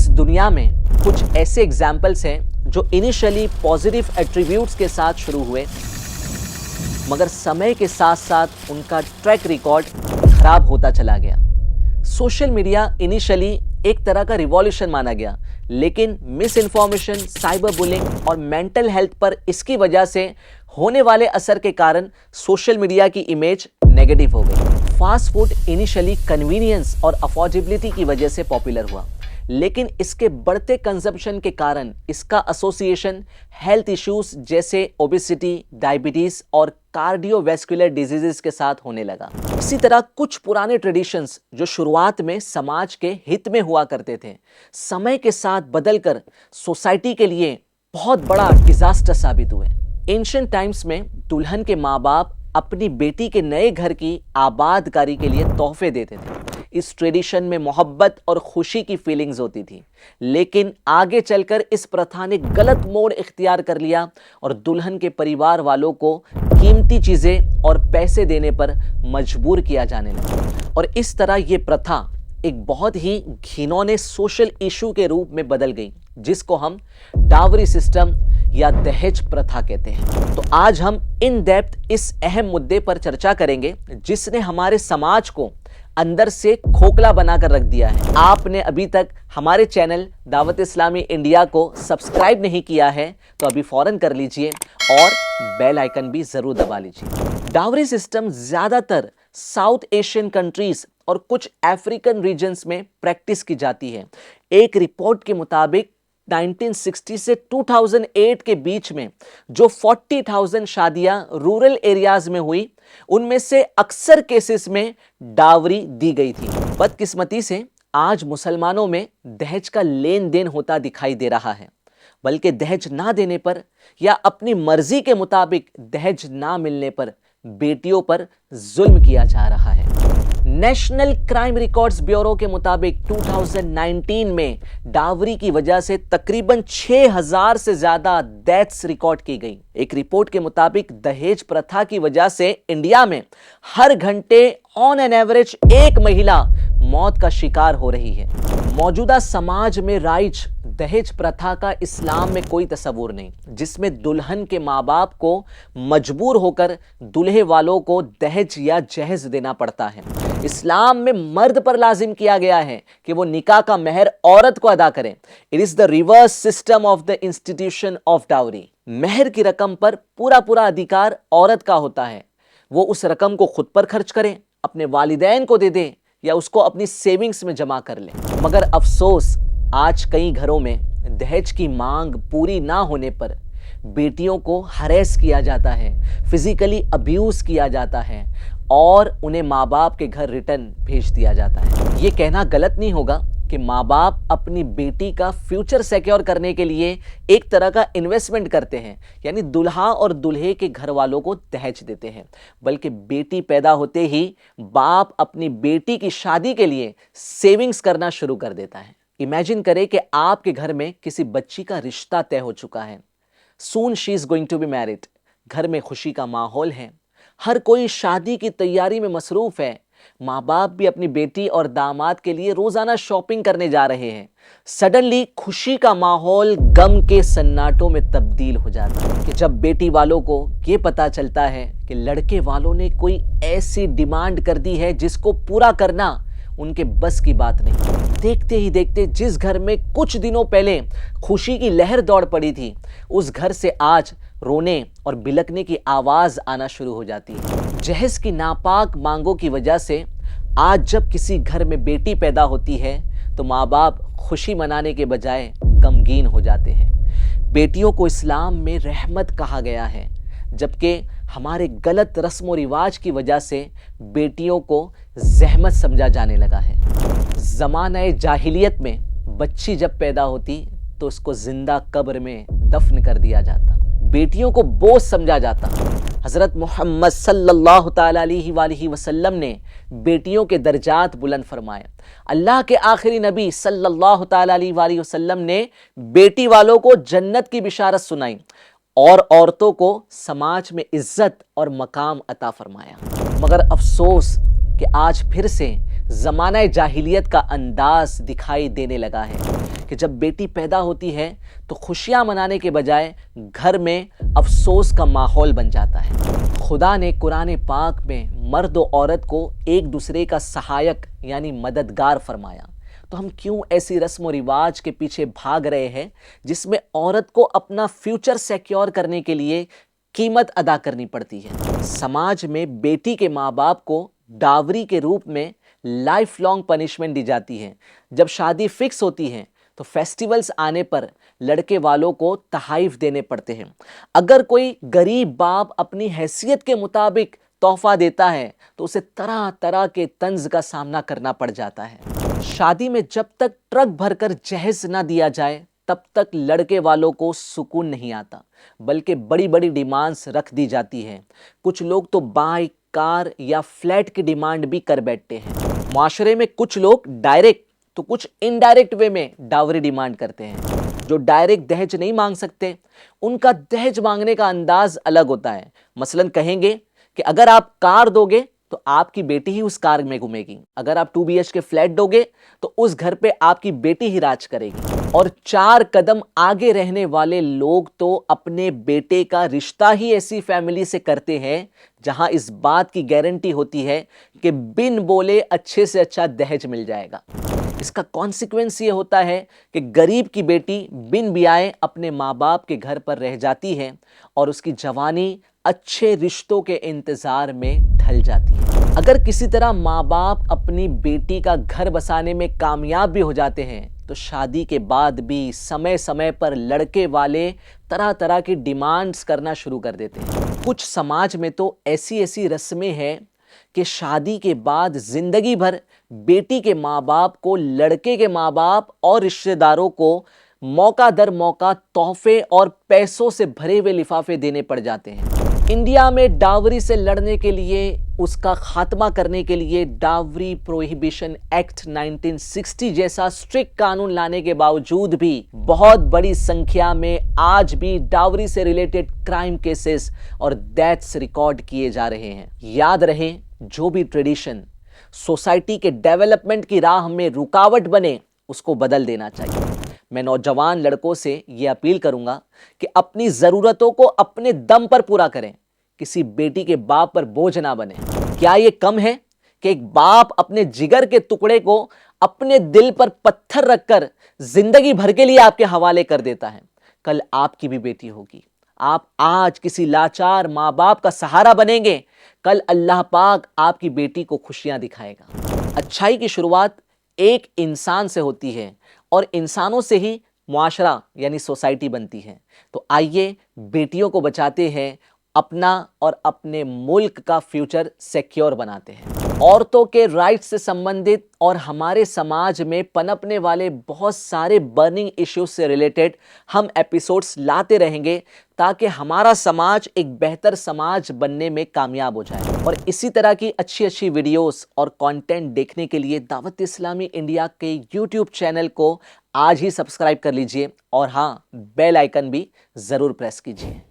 इस दुनिया में कुछ ऐसे एग्जाम्पल्स हैं जो इनिशियली पॉजिटिव एट्रीब्यूट्स के साथ शुरू हुए, मगर समय के साथ साथ उनका ट्रैक रिकॉर्ड खराब होता चला गया। सोशल मीडिया इनिशियली एक तरह का रिवॉल्यूशन माना गया, लेकिन मिस इन्फॉर्मेशन, साइबर बुलिंग और मेंटल हेल्थ पर इसकी वजह से होने वाले असर के कारण सोशल मीडिया की इमेज नेगेटिव हो गई। फास्ट फूड इनिशियली कन्वीनियंस और अफोर्डेबिलिटी की वजह से पॉपुलर हुआ, लेकिन इसके बढ़ते कंजप्शन के कारण इसका एसोसिएशन हेल्थ इश्यूज जैसे ओबेसिटी, डायबिटीज और कार्डियोवैस्कुलर डिजीजेस के साथ होने लगा। इसी तरह कुछ पुराने ट्रेडिशंस जो शुरुआत में समाज के हित में हुआ करते थे, समय के साथ बदलकर सोसाइटी के लिए बहुत बड़ा डिजास्टर साबित हुए। एंशिएंट टाइम्स में दुल्हन के माँ बाप अपनी बेटी के नए घर की आबादकारी के लिए तोहफे देते थे। इस ट्रेडिशन में मोहब्बत और खुशी की फीलिंग्स होती थी, लेकिन आगे चलकर इस प्रथा ने गलत मोड़ इख्तियार कर लिया और दुल्हन के परिवार वालों को कीमती चीजें और पैसे देने पर मजबूर किया जाने लगा और इस तरह ये प्रथा एक बहुत ही घिनौने सोशल इशू के रूप में बदल गई, जिसको हम डावरी सिस्टम या दहेज प्रथा कहते हैं। तो आज हम इन डेप्थ इस अहम मुद्दे पर चर्चा करेंगे जिसने हमारे समाज को अंदर से खोखला बनाकर रख दिया है। आपने अभी तक हमारे चैनल दावत इस्लामी इंडिया को सब्सक्राइब नहीं किया है तो अभी फौरन कर लीजिए और बेल आइकन भी जरूर दबा लीजिए। डावरी सिस्टम ज्यादातर साउथ एशियन कंट्रीज और कुछ अफ्रीकन रीजन्स में प्रैक्टिस की जाती है। एक रिपोर्ट के मुताबिक 1960 से 2008 के बीच में जो 40,000 शादियां रूरल एरियाज में हुई, उनमें से अक्सर केसेस में डावरी दी गई थी। बदकिस्मती से आज मुसलमानों में दहेज का लेन देन होता दिखाई दे रहा है, बल्कि दहेज ना देने पर या अपनी मर्जी के मुताबिक दहेज ना मिलने पर बेटियों पर जुल्म किया जा रहा है। नेशनल क्राइम रिकॉर्ड्स ब्यूरो के मुताबिक 2019 में डावरी की वजह से तकरीबन 6,000 से ज्यादा डेथ्स रिकॉर्ड की गई। एक रिपोर्ट के मुताबिक दहेज प्रथा की वजह से इंडिया में हर घंटे ऑन एन एवरेज एक महिला मौत का शिकार हो रही है। मौजूदा समाज में राइज दहेज प्रथा का इस्लाम में कोई तस्वूर नहीं, जिसमें दुल्हन के माँ बाप को मजबूर होकर दूल्हे वालों को दहेज या जहेज देना पड़ता है। इस्लाम में मर्द पर लाजिम किया गया है कि वो निकाह का महर औरत को अदा करें। It is the reverse system of the institution of dowry. महर की रकम पर पूरा अधिकार औरत का होता है। वो उस रकम को खुद पर खर्च करें, अपने वालिदैन को दे दे या उसको अपनी सेविंग्स में जमा कर ले। मगर अफसोस, आज कई घरों में दहेज की मांग पूरी ना होने पर बेटियों को हरेस किया जाता है, फिजिकली अब्यूज किया जाता है और उन्हें माँ बाप के घर रिटर्न भेज दिया जाता है। ये कहना गलत नहीं होगा कि माँ बाप अपनी बेटी का फ्यूचर सिक्योर करने के लिए एक तरह का इन्वेस्टमेंट करते हैं, यानी दुल्हा और दुल्हे के घर वालों को दहेज देते हैं, बल्कि बेटी पैदा होते ही बाप अपनी बेटी की शादी के लिए सेविंग्स करना शुरू कर देता है। इमेजिन करें कि आपके घर में किसी बच्ची का रिश्ता तय हो चुका है। Soon she is going to be married. घर में खुशी का माहौल है, हर कोई शादी की तैयारी में मसरूफ है। माँ बाप भी अपनी बेटी और दामाद के लिए रोजाना शॉपिंग करने जा रहे हैं। सडनली खुशी का माहौल गम के सन्नाटों में तब्दील हो जाता है कि जब बेटी वालों को ये पता चलता है कि लड़के वालों ने कोई ऐसी डिमांड कर दी है जिसको पूरा करना उनके बस की बात नहीं। देखते ही देखते जिस घर में कुछ दिनों पहले खुशी की लहर दौड़ पड़ी थी, उस घर से आज रोने और बिलकने की आवाज आना शुरू हो जाती है। जहेज की नापाक मांगों की वजह से आज जब किसी घर में बेटी पैदा होती है तो माँ बाप खुशी मनाने के बजाय गमगीन हो जाते हैं। बेटियों को इस्लाम में रहमत कहा गया है, जबकि हमारे गलत रस्म और रिवाज की वजह से बेटियों को जहमत समझा जाने लगा है। ज़माने जाहिलियत में बच्ची जब पैदा होती तो उसको जिंदा कब्र में दफन कर दिया जाता, बेटियों को बोझ समझा जाता। हज़रत मोहम्मद सल्लल्लाहु ताला अलैहि वसल्लम ने बेटियों के दर्जात बुलंद फरमाए। अल्लाह के आखिरी नबी सल्लल्लाहु ताला अलैहि वसल्लम ने बेटी वालों को जन्नत की बिशारत सुनाई और औरतों को समाज में इज्जत और मकाम अता फरमाया। मगर अफसोस कि आज फिर से ज़माना जाहिलियत का अंदाज दिखाई देने लगा है कि जब बेटी पैदा होती है तो खुशियां मनाने के बजाय घर में अफसोस का माहौल बन जाता है। खुदा ने कुरान पाक में मर्द और औरत को एक दूसरे का सहायक यानी मददगार फरमाया। तो हम क्यों ऐसी रस्म और रिवाज के पीछे भाग रहे हैं जिसमें औरत को अपना फ्यूचर सिक्योर करने के लिए कीमत अदा करनी पड़ती है। समाज में बेटी के माँ बाप को डावरी के रूप में लाइफ लॉन्ग पनिशमेंट दी जाती है। जब शादी फिक्स होती है तो फेस्टिवल्स आने पर लड़के वालों को तहाइफ देने पड़ते हैं। अगर कोई गरीब बाप अपनी हैसियत के मुताबिक तोहफा देता है तो उसे तरह तरह के तंज का सामना करना पड़ जाता है। शादी में जब तक ट्रक भरकर जहेज ना दिया जाए तब तक लड़के वालों को सुकून नहीं आता, बल्कि बड़ी बड़ी डिमांड्स रख दी जाती है। कुछ लोग तो बाइक, कार या फ्लैट की डिमांड भी कर बैठते हैं। माशरे में कुछ लोग डायरेक्ट तो कुछ इनडायरेक्ट वे में डावरी डिमांड करते हैं। जो डायरेक्ट दहेज नहीं मांग सकते उनका दहेज मांगने का अंदाज अलग होता है। मसलन कहेंगे कि अगर आप कार दोगे तो आपकी बेटी ही उस कार में घूमेगी, अगर आप 2 BHK फ्लैट दोगे तो उस घर पे आपकी बेटी ही राज करेगी। और 4 कदम आगे रहने वाले लोग तो अपने बेटे का रिश्ता ही ऐसी फैमिली से करते हैं जहां इस बात की गारंटी होती है कि बिन बोले अच्छे से अच्छा दहेज मिल जाएगा। इसका कॉन्सिक्वेंस ये होता है कि गरीब की बेटी बिन ब्याहे अपने माँ बाप के घर पर रह जाती है और उसकी जवानी अच्छे रिश्तों के इंतजार में ढल जाती है। अगर किसी तरह माँ बाप अपनी बेटी का घर बसाने में कामयाब भी हो जाते हैं तो शादी के बाद भी समय समय पर लड़के वाले तरह तरह की डिमांड्स करना शुरू कर देते हैं। कुछ समाज में तो ऐसी ऐसी रस्में हैं कि शादी के बाद जिंदगी भर बेटी के माँ बाप को लड़के के माँ बाप और रिश्तेदारों को मौका दर मौका तोहफे और पैसों से भरे हुए लिफाफे देने पड़ जाते हैं। इंडिया में डावरी से लड़ने के लिए, उसका खात्मा करने के लिए डावरी प्रोहिबिशन एक्ट 1960 जैसा स्ट्रिक्ट कानून लाने के बावजूद भी बहुत बड़ी संख्या में आज भी डावरी से रिलेटेड क्राइम केसेस और डेथ्स रिकॉर्ड किए जा रहे हैं। याद रहे, जो भी ट्रेडिशन सोसाइटी के डेवलपमेंट की राह में रुकावट बने उसको बदल देना चाहिए। मैं नौजवान लड़कों से यह अपील करूंगा कि अपनी जरूरतों को अपने दम पर पूरा करें, किसी बेटी के बाप पर बोझ ना बने। क्या यह कम है कि एक बाप अपने जिगर के टुकड़े को अपने दिल पर पत्थर रखकर जिंदगी भर के लिए आपके हवाले कर देता है? कल आपकी भी बेटी होगी। आप आज किसी लाचार माँ बाप का सहारा बनेंगे, कल अल्लाह पाक आपकी बेटी को खुशियां दिखाएगा। अच्छाई की शुरुआत एक इंसान से होती है और इंसानों से ही मुआशरा यानी सोसाइटी बनती है। तो आइए बेटियों को बचाते हैं, अपना और अपने मुल्क का फ्यूचर सिक्योर बनाते हैं। औरतों के राइट्स से संबंधित और हमारे समाज में पनपने वाले बहुत सारे बर्निंग इश्यूज से रिलेटेड हम एपिसोड्स लाते रहेंगे ताकि हमारा समाज एक बेहतर समाज बनने में कामयाब हो जाए। और इसी तरह की अच्छी अच्छी वीडियोस और कंटेंट देखने के लिए दावत इस्लामी इंडिया के यूट्यूब चैनल को आज ही सब्सक्राइब कर लीजिए और हाँ, बेल आइकन भी ज़रूर प्रेस कीजिए।